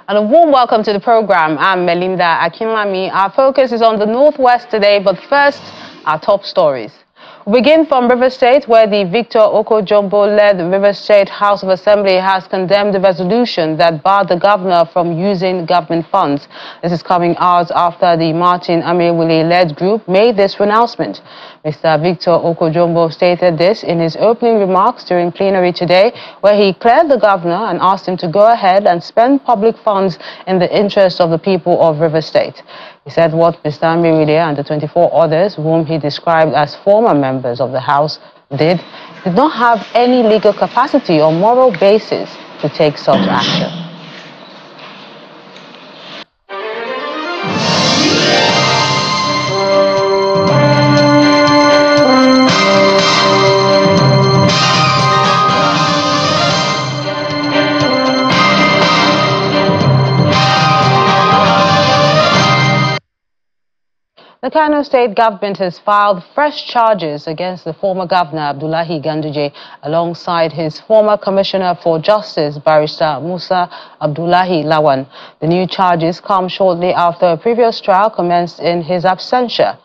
And a warm welcome to the program. I'm Melinda Akinlami. Our focus is on the Northwest today, but first, our top stories. We begin from Rivers State, where the Victor Oko-Jumbo-led Rivers State House of Assembly has condemned the resolution that barred the governor from using government funds. This is coming hours after the Martin Amewule-led group made this pronouncement. Mr. Victor Oko-Jumbo stated this in his opening remarks during plenary today, where he cleared the governor and asked him to go ahead and spend public funds in the interest of the people of Rivers State. He said what Mr. Amewule and the 24 others, whom he described as former members of the House, did not have any legal capacity or moral basis to take such action. The Kano State government has filed fresh charges against the former governor, Abdullahi Ganduje, alongside his former commissioner for justice, Barrister Musa Abdullahi Lawan. The new charges come shortly after a previous trial commenced in his absentia.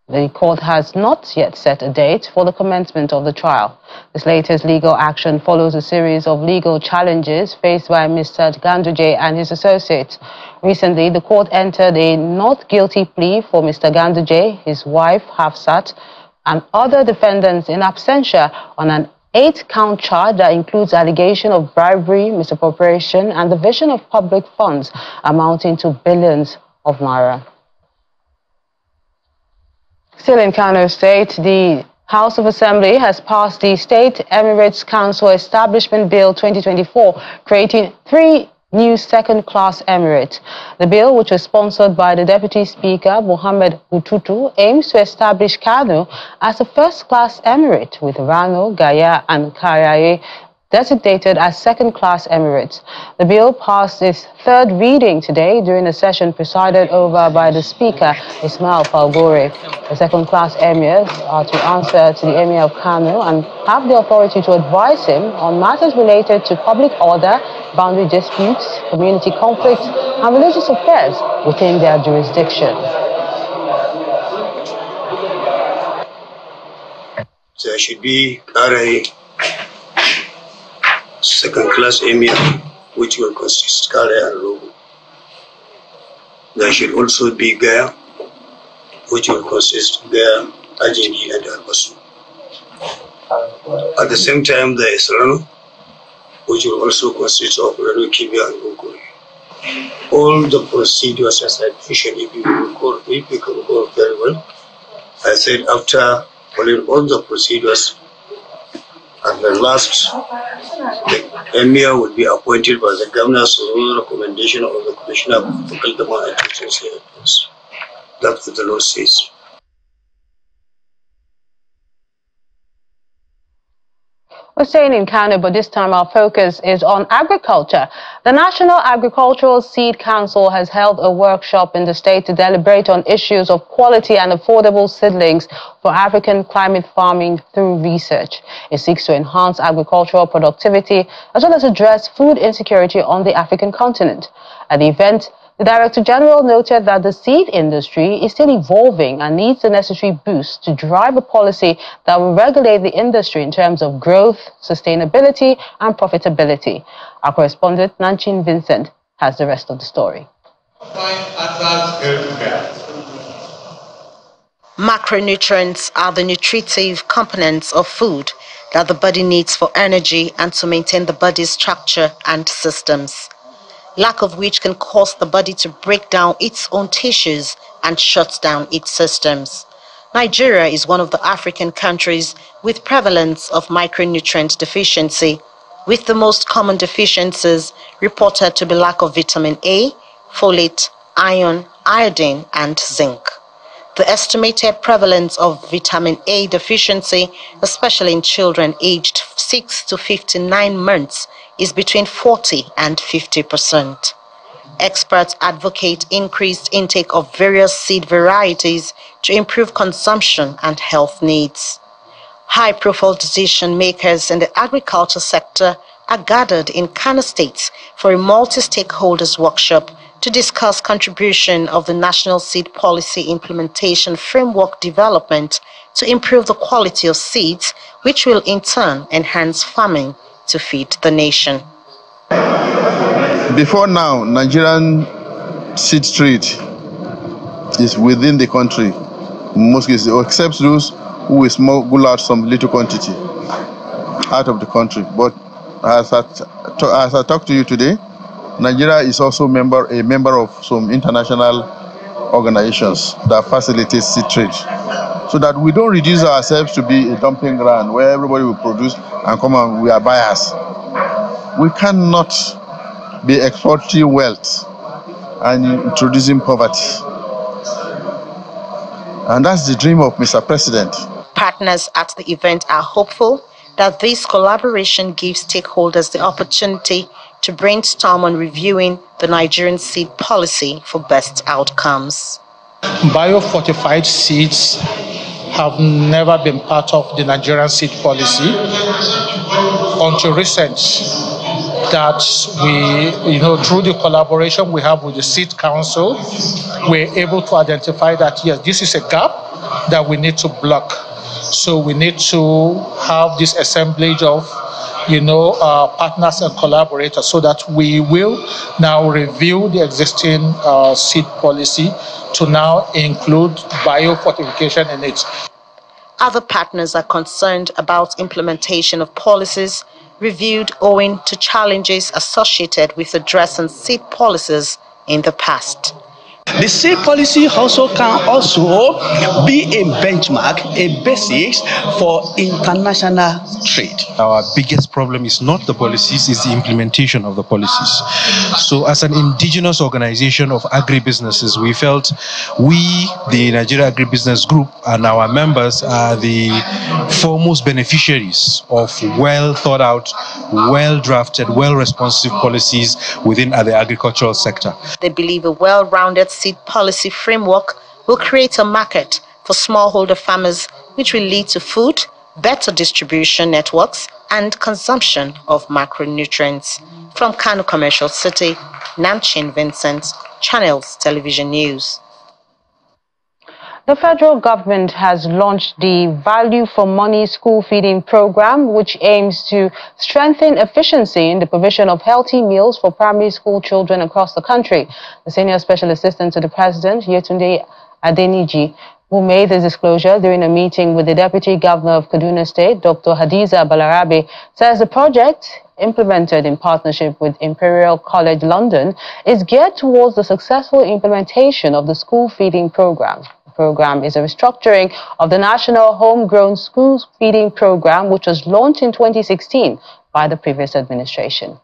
The court has not yet set a date for the commencement of the trial. This latest legal action follows a series of legal challenges faced by Mr. Ganduje and his associates. Recently, the court entered a not guilty plea for Mr. Ganduje, his wife Hafsat, and other defendants in absentia on an 8-count charge that includes allegation of bribery, misappropriation, and division of public funds amounting to billions of naira. Still in Kano State, the House of Assembly has passed the State Emirates Council Establishment Bill 2024, creating 3 new second-class emirates. The bill, which was sponsored by the Deputy Speaker, Mohammed Bututu, aims to establish Kano as a first-class emirate, with Rano, Gaya, and Karaye designated as second-class emirates. The bill passed its 3rd reading today during a session presided over by the Speaker, Ismail Falgore. The second-class emirs are to answer to the Emir of Kano and have the authority to advise him on matters related to public order, boundary disputes, community conflicts, and religious affairs within their jurisdiction. There should be second-class emir, which will consist Kare and Rogo. There should also be Gaya, which will consist Gaya, Ajini, and Albasu. At the same time, there is Rano, which will also consist of Rano, Kibia, and Gokuri. All the procedures, as I mentioned, if you can recall very well, I said after following all the procedures, and the last, the emir will be appointed by the governor's recommendation of the commissioner of local government and social affairs. That's what the law says. We're staying in Kano, but this time our focus is on agriculture. The National Agricultural Seed Council has held a workshop in the state to deliberate on issues of quality and affordable seedlings for African climate farming through research. It seeks to enhance agricultural productivity as well as address food insecurity on the African continent. At the event, the Director General noted that the seed industry is still evolving and needs the necessary boost to drive a policy that will regulate the industry in terms of growth, sustainability, and profitability. Our correspondent, Nanchin Vincent, has the rest of the story. Macronutrients are the nutritive components of food that the body needs for energy and to maintain the body's structure and systems, lack of which can cause the body to break down its own tissues and shut down its systems. Nigeria is one of the African countries with prevalence of micronutrient deficiency, with the most common deficiencies reported to be lack of vitamin A, folate, iron, iodine, and zinc. The estimated prevalence of vitamin A deficiency, especially in children aged 6 to 59 months, is between 40 and 50%. Experts advocate increased intake of various seed varieties to improve consumption and health needs. High-profile decision makers in the agriculture sector are gathered in Kano State for a multi-stakeholders workshop to discuss contribution of the National Seed Policy Implementation Framework development to improve the quality of seeds, which will in turn enhance farming to feed the nation. Before now, Nigerian seed trade is within the country, in most cases, except those who will smuggle out some little quantity out of the country. But as I talk to you today, Nigeria is also a member of some international organizations that facilitate seed trade, so that we don't reduce ourselves to be a dumping ground where everybody will produce and come and we are buyers. We cannot be exporting wealth and introducing poverty. And that's the dream of Mr. President. Partners at the event are hopeful that this collaboration gives stakeholders the opportunity to brainstorm on reviewing the Nigerian seed policy for best outcomes. Biofortified seeds have never been part of the Nigerian seed policy until recent. That we, through the collaboration we have with the Seed Council, we're able to identify that, yes, this is a gap that we need to block. So we need to have this assemblage of, partners and collaborators so that we will now review the existing seed policy to now include biofortification in it. Other partners are concerned about implementation of policies reviewed owing to challenges associated with addressing seed policies in the past. The seed policy also can be a benchmark, a basis for international trade. Our biggest problem is not the policies, it's the implementation of the policies. So as an indigenous organization of agribusinesses, we felt we, the Nigeria Agribusiness Group, and our members are the foremost beneficiaries of well thought out, well drafted, well responsive policies within the agricultural sector. They believe a well-rounded seed policy framework will create a market for smallholder farmers, which will lead to food, better distribution networks, and consumption of macronutrients. From Kano Commercial City, Namchin Vincent, Channels Television News. The federal government has launched the Value for Money school feeding program, which aims to strengthen efficiency in the provision of healthy meals for primary school children across the country. The Senior Special Assistant to the President, Yetunde Adeniji, who made this disclosure during a meeting with the Deputy Governor of Kano State, Dr. Hadiza Balarabe, says the project, implemented in partnership with Imperial College London, is geared towards the successful implementation of the school feeding program. The program is a restructuring of the National Homegrown School Feeding Program, which was launched in 2016 by the previous administration.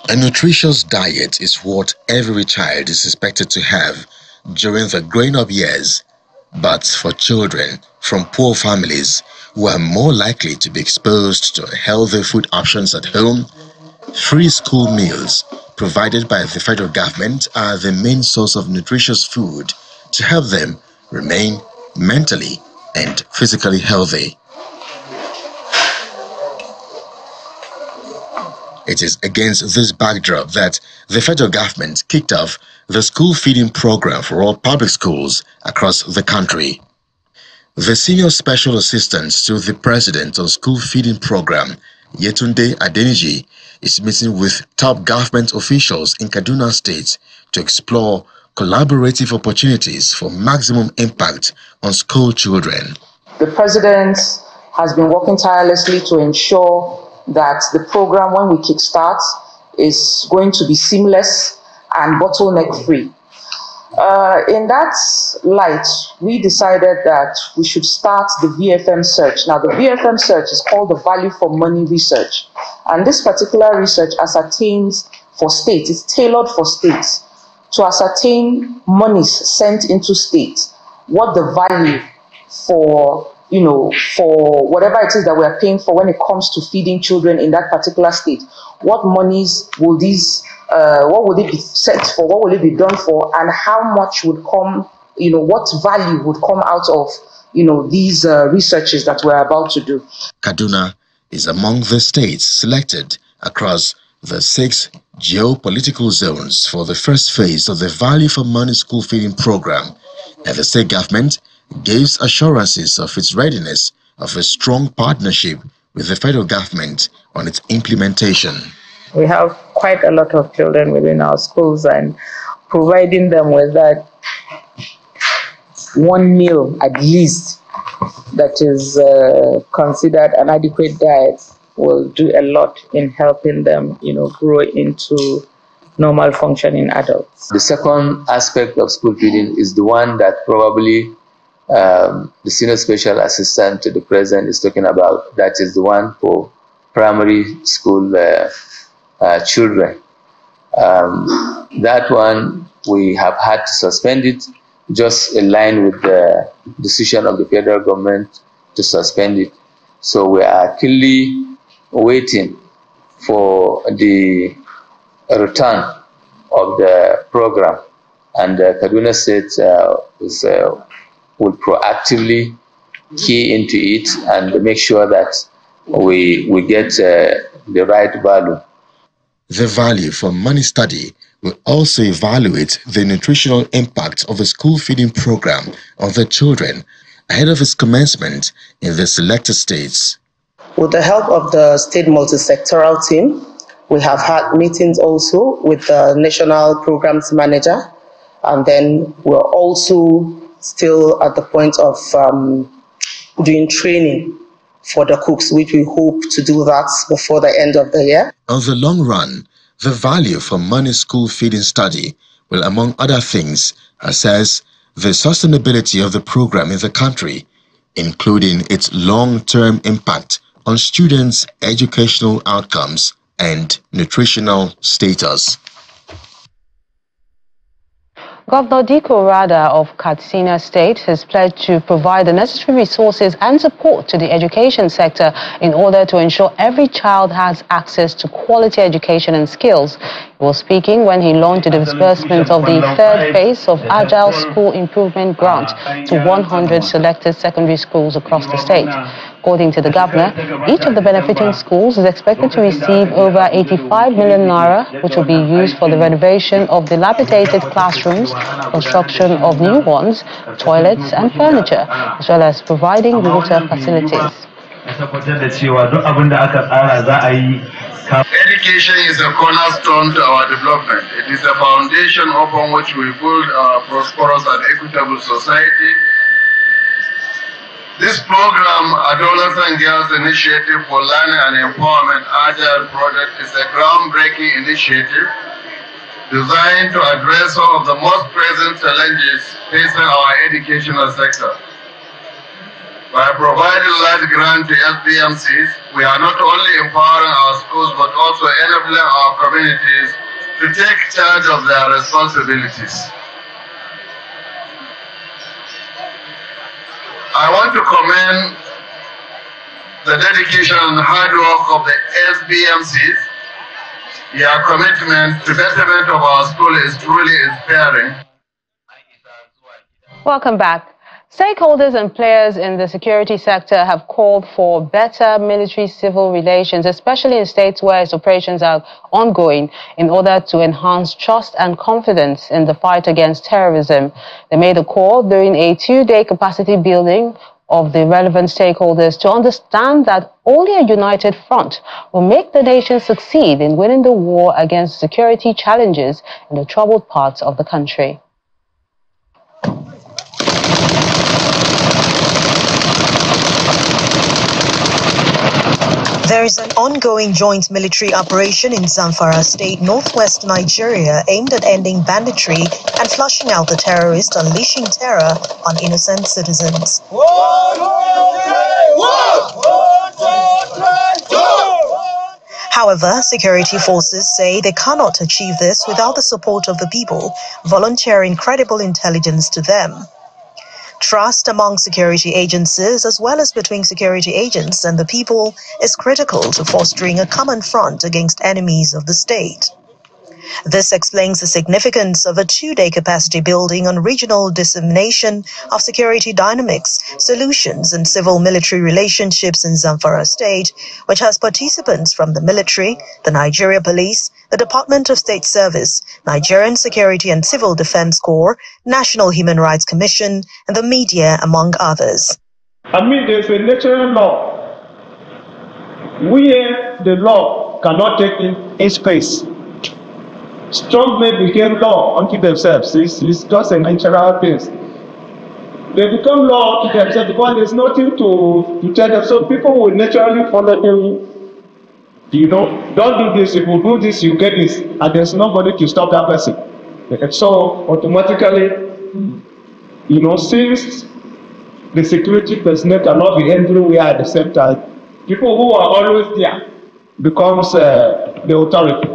A nutritious diet is what every child is expected to have during the growing-up years. But for children from poor families who are more likely to be exposed to healthy food options at home, free school meals provided by the federal government are the main source of nutritious food to help them remain mentally and physically healthy. It is against this backdrop that the federal government kicked off the school feeding program for all public schools across the country. The Senior Special Assistant to the President on School Feeding Program, Yetunde Adeniji, is meeting with top government officials in Kano State to explore collaborative opportunities for maximum impact on school children. The President has been working tirelessly to ensure that the program, when we kickstart, is going to be seamless and bottleneck-free. In that light, we decided that we should start the VFM search. Now, the VFM search is called the Value for Money research. And this particular research ascertains for states, it's tailored for states, to ascertain monies sent into states, what the value for for whatever it is that we are paying for when it comes to feeding children in that particular state. What monies will these, what would it be set for, what will it be done for, and how much would come, what value would come out of these researches that we're about to do. Kaduna is among the states selected across the 6 geopolitical zones for the first phase of the Value for Money school feeding program, and the state government gives assurances of its readiness of a strong partnership with the federal government on its implementation. We have quite a lot of children within our schools, and providing them with that one meal at least that is considered an adequate diet will do a lot in helping them, grow into normal functioning adults. The second aspect of school feeding is the one that probably the Senior Special Assistant to the President is talking about. That is the one for primary school children. That one, we have had to suspend it, just in line with the decision of the federal government to suspend it. So we are actively waiting for the return of the program, and Kaduna State will proactively key into it and make sure that we get the right value. The Value for Money study will also evaluate the nutritional impact of the school feeding program on the children ahead of its commencement in the selected states. With the help of the state multi-sectoral team, we have had meetings also with the national programs manager, and then we're also still at the point of doing training for the cooks, which we hope to do that before the end of the year. On the long run, the Value for Money school feeding study will, among other things, assess the sustainability of the program in the country, including its long-term impact on students' educational outcomes and nutritional status. Governor Diko Rada of Katsina State has pledged to provide the necessary resources and support to the education sector in order to ensure every child has access to quality education and skills. He was speaking when he launched the disbursement of the third phase of Agile School Improvement Grant to 100 selected secondary schools across the state. According to the governor, each of the benefiting schools is expected to receive over 85 million naira, which will be used for the renovation of dilapidated classrooms, construction of new ones, toilets and furniture, as well as providing water facilities. Education is a cornerstone to our development. It is a foundation upon which we build our prosperous and equitable society. This program, Adolescent Girls Initiative for Learning and Empowerment Agile Project, is a groundbreaking initiative designed to address some of the most present challenges facing our educational sector. By providing large grants to SBMCs, we are not only empowering our schools but also enabling our communities to take charge of their responsibilities. I want to commend the dedication and hard work of the SBMCs. Your commitment to betterment of our school is truly inspiring. Welcome back. Stakeholders and players in the security sector have called for better military-civil relations, especially in states where its operations are ongoing, in order to enhance trust and confidence in the fight against terrorism. They made a call during a 2-day capacity building of the relevant stakeholders to understand that only a united front will make the nation succeed in winning the war against security challenges in the troubled parts of the country. There is an ongoing joint military operation in Zamfara State, northwest Nigeria, aimed at ending banditry and flushing out the terrorists unleashing terror on innocent citizens. However, security forces say they cannot achieve this without the support of the people, volunteering credible intelligence to them. Trust among security agencies, as well as between security agents and the people, is critical to fostering a common front against enemies of the state. This explains the significance of a 2-day capacity building on regional dissemination of security dynamics, solutions and civil-military relationships in Zamfara State, which has participants from the military, the Nigeria Police, the Department of State Service, Nigerian Security and Civil Defense Corps, National Human Rights Commission, and the media, among others. I mean, there's a natural law where the law cannot take in space. Strong men became law unto themselves. It's just a natural thing. They become law unto themselves because there's nothing to tell them. So people will naturally follow them. You know, don't do this. If you do this, you get this. And there's nobody to stop that person. So automatically, you know, since the security personnel cannot be everywhere at the same time, people who are always there becomes the authority.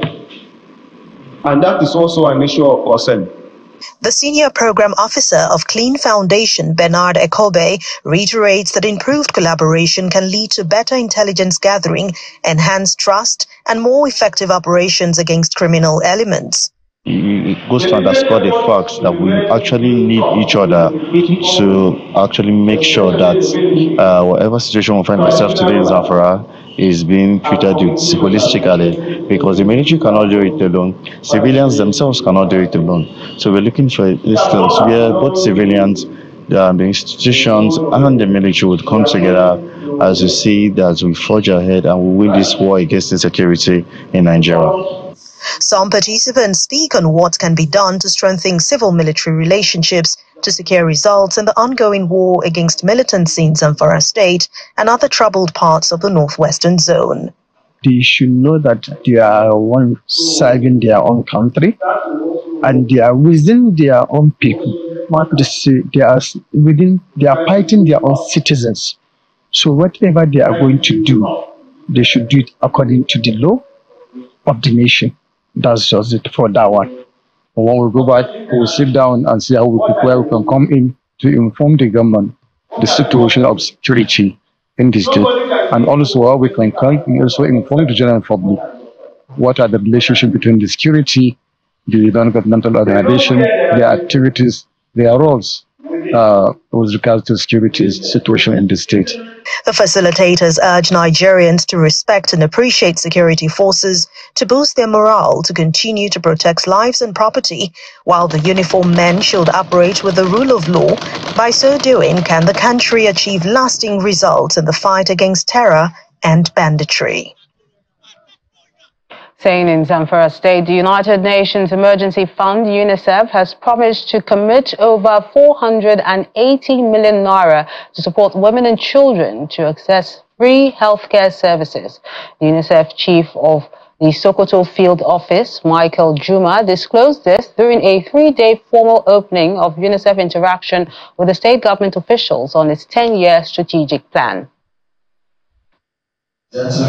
And that is also an issue of concern. The Senior Program Officer of Clean Foundation, Bernard Ekobe, reiterates that improved collaboration can lead to better intelligence gathering, enhanced trust, and more effective operations against criminal elements. It goes to underscore the fact that we actually need each other to actually make sure that whatever situation we find ourselves today in Zamfara is being treated holistically, because the military cannot do it alone, civilians themselves cannot do it alone. So we're looking for an instance where both civilians, the institutions and the military would come together as we see that we forge ahead and we win this war against insecurity in Nigeria. Some participants speak on what can be done to strengthen civil-military relationships to secure results in the ongoing war against militancy in Zamfara State and other troubled parts of the northwestern zone. They should know that they are one serving their own country and they are within their own people. They are fighting their own citizens. So whatever they are going to do, they should do it according to the law of the nation. That's just it for that one. And when we go back, we'll sit down and see how we can come in to inform the government the situation of security in this state, and also how we can also inform the general public what are the relationship between the security, the non-governmental organization, their activities, their roles with regards to security situation in the state. The facilitators urge Nigerians to respect and appreciate security forces to boost their morale to continue to protect lives and property, while the uniformed men should operate with the rule of law. By so doing, can the country achieve lasting results in the fight against terror and banditry. Staying in Zamfara State, the United Nations Emergency Fund, UNICEF, has promised to commit over 480 million naira to support women and children to access free healthcare services. The UNICEF chief of the Sokoto Field Office, Michael Juma, disclosed this during a 3-day formal opening of UNICEF interaction with the state government officials on its 10-year strategic plan. This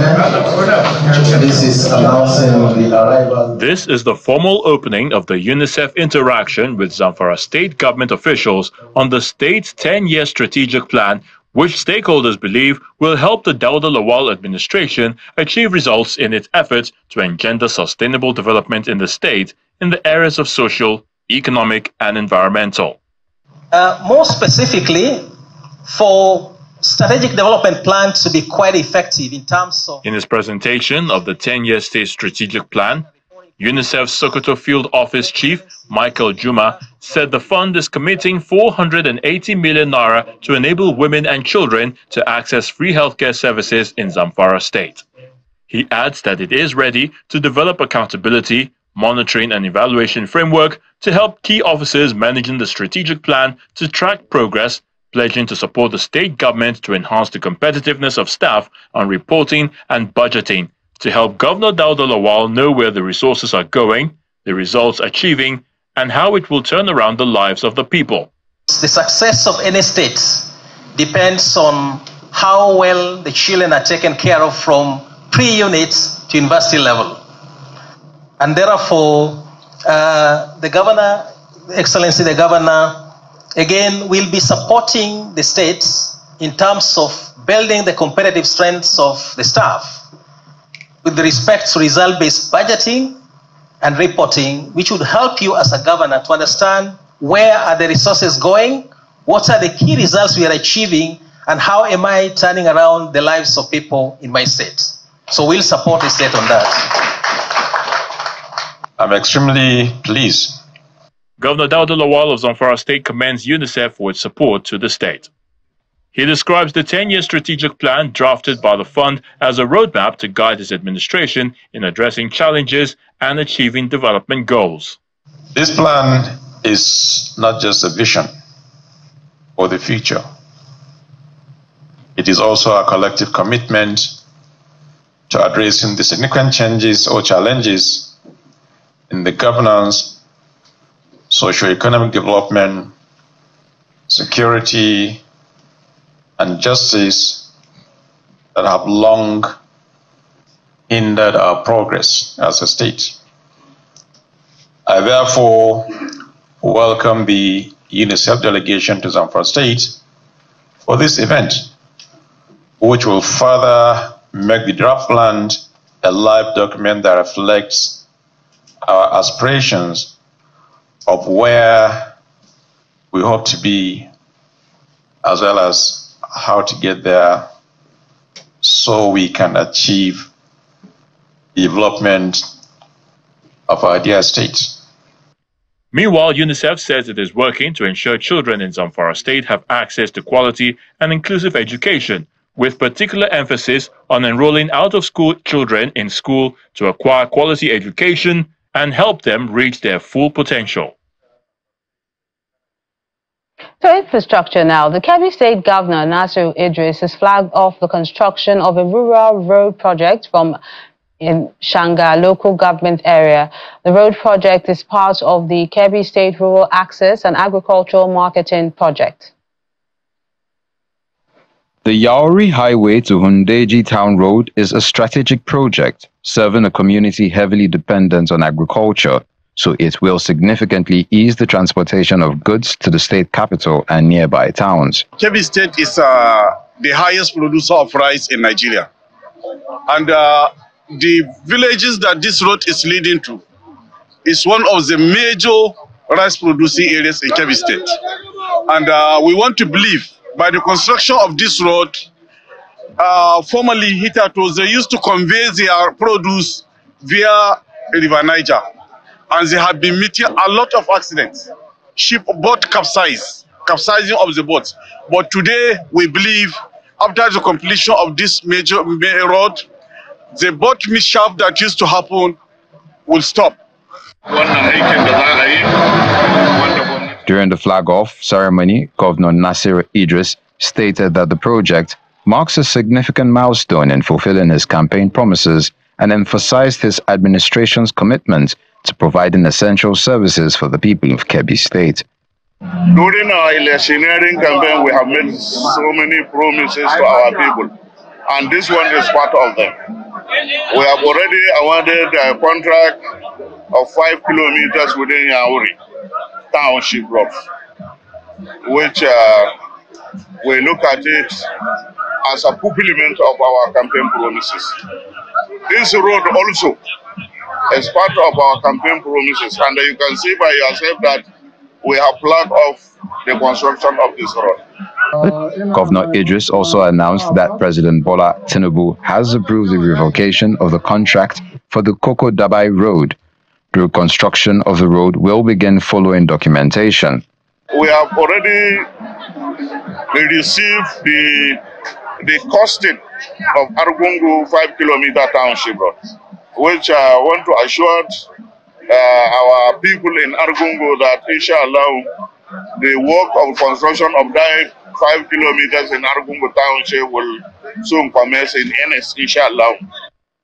is the formal opening of the UNICEF interaction with Zamfara state government officials on the state's 10-year strategic plan, which stakeholders believe will help the Dauda Lawal administration achieve results in its efforts to engender sustainable development in the state in the areas of social, economic and environmental. More specifically, for strategic development plan to be quite effective in terms of... In his presentation of the 10-year state strategic plan, UNICEF's Sokoto Field Office Chief, Michael Juma, said the fund is committing 480 million naira to enable women and children to access free healthcare services in Zamfara State. He adds that it is ready to develop accountability, monitoring and evaluation framework to help key officers managing the strategic plan to track progress, pledging to support the state government to enhance the competitiveness of staff on reporting and budgeting, to help Governor Dauda Lawal know where the resources are going, the results achieving, and how it will turn around the lives of the people. The success of any state depends on how well the children are taken care of from pre-unit to university level. And therefore, the Governor, Excellency the Governor, again, will be supporting the states in terms of building the competitive strengths of the staff with respect to result-based budgeting and reporting, which would help you as a governor to understand where are the resources going, what are the key results we are achieving, and how am I turning around the lives of people in my state. So we'll support the state on that. I'm extremely pleased. Governor Dauda Lawal of Zamfara State commends UNICEF for its support to the state. He describes the 10-year strategic plan drafted by the fund as a roadmap to guide his administration in addressing challenges and achieving development goals. This plan is not just a vision for the future. It is also a collective commitment to addressing the significant changes or challenges in the governance, socio-economic development, security, and justice that have long hindered our progress as a state. I therefore welcome the UNICEF delegation to Zamfara State for this event, which will further make the draft plan a live document that reflects our aspirations of where we hope to be, as well as how to get there so we can achieve the development of our dear state. Meanwhile, UNICEF says it is working to ensure children in Zamfara State have access to quality and inclusive education, with particular emphasis on enrolling out-of-school children in school to acquire quality education and help them reach their full potential. To infrastructure now, the Kebbi State Governor Nasir Idris has flagged off the construction of a rural road project in Shanga local government area. The road project is part of the Kebbi State Rural Access and Agricultural Marketing Project. The Yauri Highway to Hundeji Town Road is a strategic project serving a community heavily dependent on agriculture, so it will significantly ease the transportation of goods to the state capital and nearby towns. Kebbi State is the highest producer of rice in Nigeria. And the villages that this road is leading to is one of the major rice producing areas in Kebbi State. And we want to believe by the construction of this road, formerly hitherto, they used to convey their produce via River Niger. And they have been meeting a lot of accidents. Boat capsizing of the boats. But today, we believe, after the completion of this major road, the boat mishap that used to happen will stop. During the flag-off ceremony, Governor Nasir Idris stated that the project marks a significant milestone in fulfilling his campaign promises and emphasized his administration's commitment to providing essential services for the people of Kebbi State. During our electioneering campaign, we have made so many promises to our people, and this one is part of them. We have already awarded a contract of 5 kilometers within Yauri Township Road, which we look at it as a fulfillment of our campaign promises. This road also is part of our campaign promises, and you can see by yourself that we have flagged off the construction of this road. Governor Idris also announced that President Bola Tinubu has approved the revocation of the contract for the Koko Dabai Road. The construction of the road will begin following documentation. We have already received the costing of Argungu 5-kilometer township road, which I want to assure our people in Argungu that, inshallah, the work of construction of that 5 kilometers in Argungu Township will soon commence in earnest, inshallah.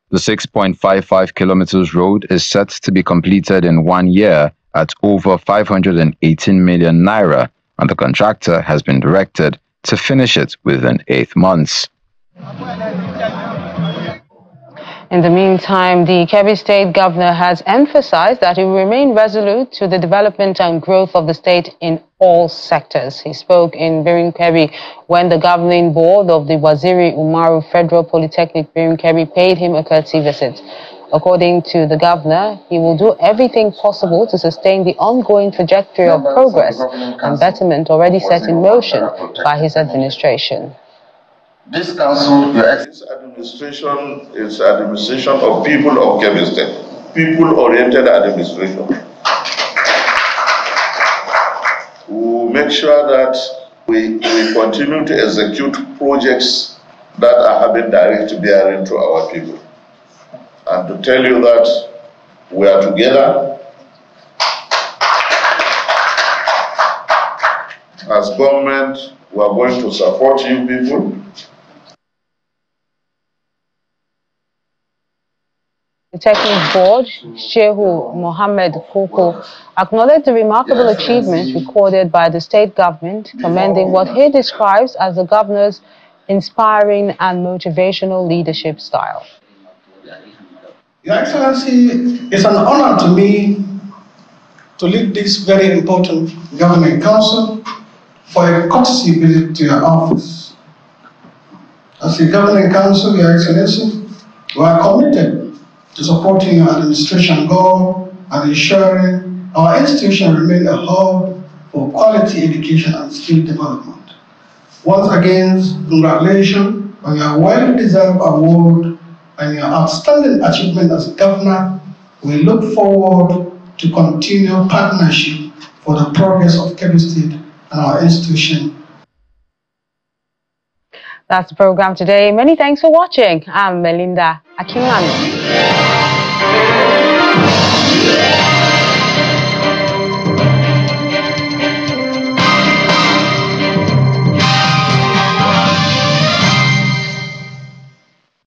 The 6.55 kilometers road is set to be completed in 1 year at over 518 million naira, and the contractor has been directed to finish it within 8 months. In the meantime, the Kebbi State Governor has emphasized that he will remain resolute to the development and growth of the state in all sectors. He spoke in Birin Kebbi when the governing board of the Waziri Umaru Federal Polytechnic Birin Kebbi paid him a courtesy visit. According to the governor, he will do everything possible to sustain the ongoing trajectory of progress and betterment already set in motion by his administration. This council, this administration is administration of people of Kebbi State, people-oriented administration. We will make sure that we continue to execute projects that are having direct bearing to our people. And to tell you that we are together as government, we are going to support you people. The Technical Board, Shehu Mohammed Koko, acknowledged the remarkable achievements recorded by the state government, commending what he describes as the governor's inspiring and motivational leadership style. Your Excellency, it's an honor to me to lead this very important governing council for a courtesy visit to your office. As a governing council, Your Excellency, we are committed to supporting your administration goal and ensuring our institution remain a hub for quality education and skill development. Once again, congratulations on your well-deserved award and your outstanding achievement as governor. We look forward to continued partnership for the progress of Kebbi State and our institution. That's the program today. Many thanks for watching. I'm Melinda Akinwani.